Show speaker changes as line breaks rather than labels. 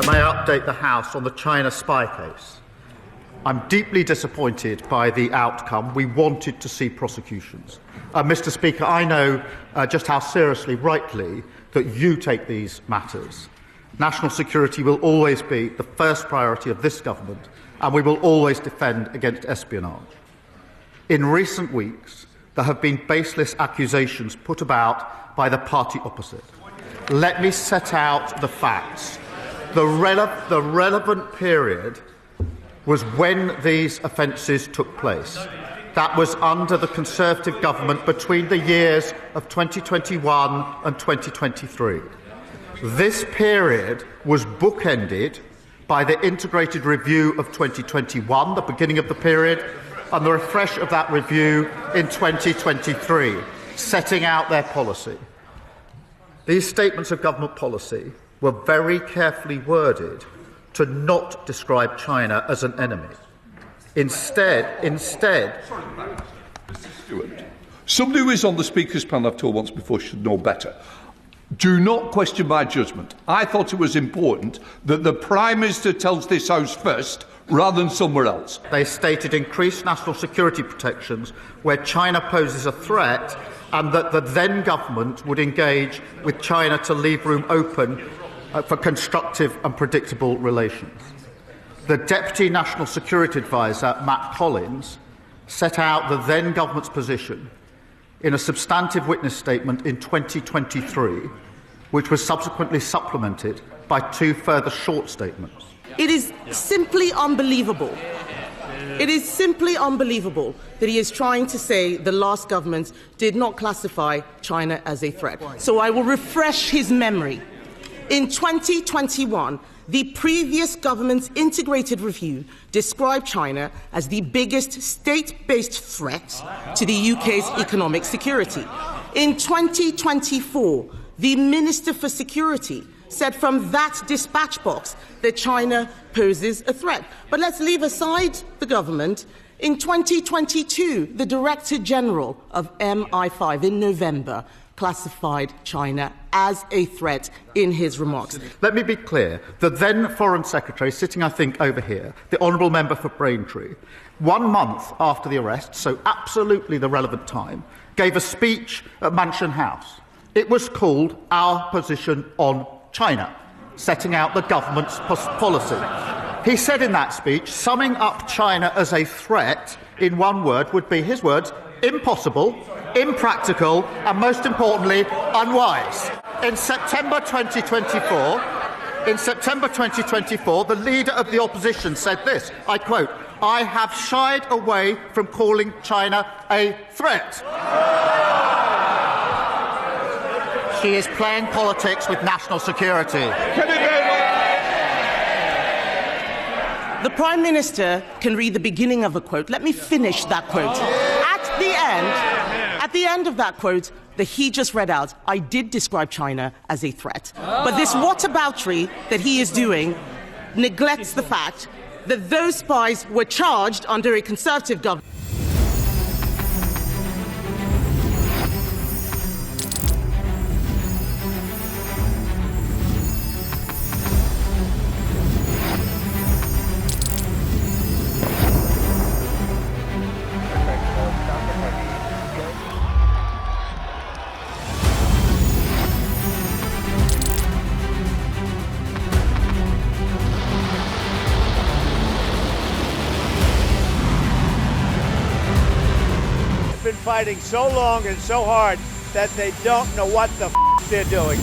May I update the House on the China spy case? I'm deeply disappointed by the outcome. We wanted to see prosecutions. Mr. Speaker, I know just how seriously, rightly, that you take these matters. National security will always be the first priority of this government, and we will always defend against espionage. In recent weeks, there have been baseless accusations put about by the party opposite. Let me set out the facts. The relevant period was when these offences took place. That was under the Conservative government between the years of 2021 and 2023. This period was bookended by the integrated review of 2021, the beginning of the period, and the refresh of that review in 2023, setting out their policy. These statements of government policy were very carefully worded to not describe China as an enemy. Instead,
Mr. Stewart, somebody who is on the Speaker's panel, I've told once before, should know better. Do not question my judgment. I thought it was important that the Prime Minister tells this House first rather than somewhere else.
They stated increased national security protections where China poses a threat, and that the then government would engage with China to leave room open for constructive and predictable relations. The Deputy National Security Advisor, Matt Collins, set out the then government's position in a substantive witness statement in 2023, which was subsequently supplemented by 2 further short statements.
It is simply unbelievable. It is simply unbelievable that he is trying to say the last government did not classify China as a threat. So I will refresh his memory. In 2021, the previous government's integrated review described China as the biggest state-based threat to the UK's economic security. In 2024, the Minister for Security said from that dispatch box that China poses a threat. But let's leave aside the government. In 2022, the Director General of MI5 in November classified China as a threat in his remarks.
Let me be clear. The then Foreign Secretary, sitting, I think, over here, the Honourable Member for Braintree, 1 month after the arrest, so absolutely the relevant time, gave a speech at Mansion House. It was called Our Position on China, setting out the government's policy. He said in that speech, summing up China as a threat in one word would be, his words, impossible, impractical, and most importantly, unwise. In September 2024, the leader of the opposition said this, I quote, "I have shied away from calling China a threat." She is playing politics with national security.
The Prime Minister can read the beginning of a quote. Let me finish that quote. At the end of that quote that he just read out, I did describe China as a threat. But this whataboutery that he is doing neglects the fact that those spies were charged under a Conservative government.
Been fighting so long and so hard that they don't know what the they're doing.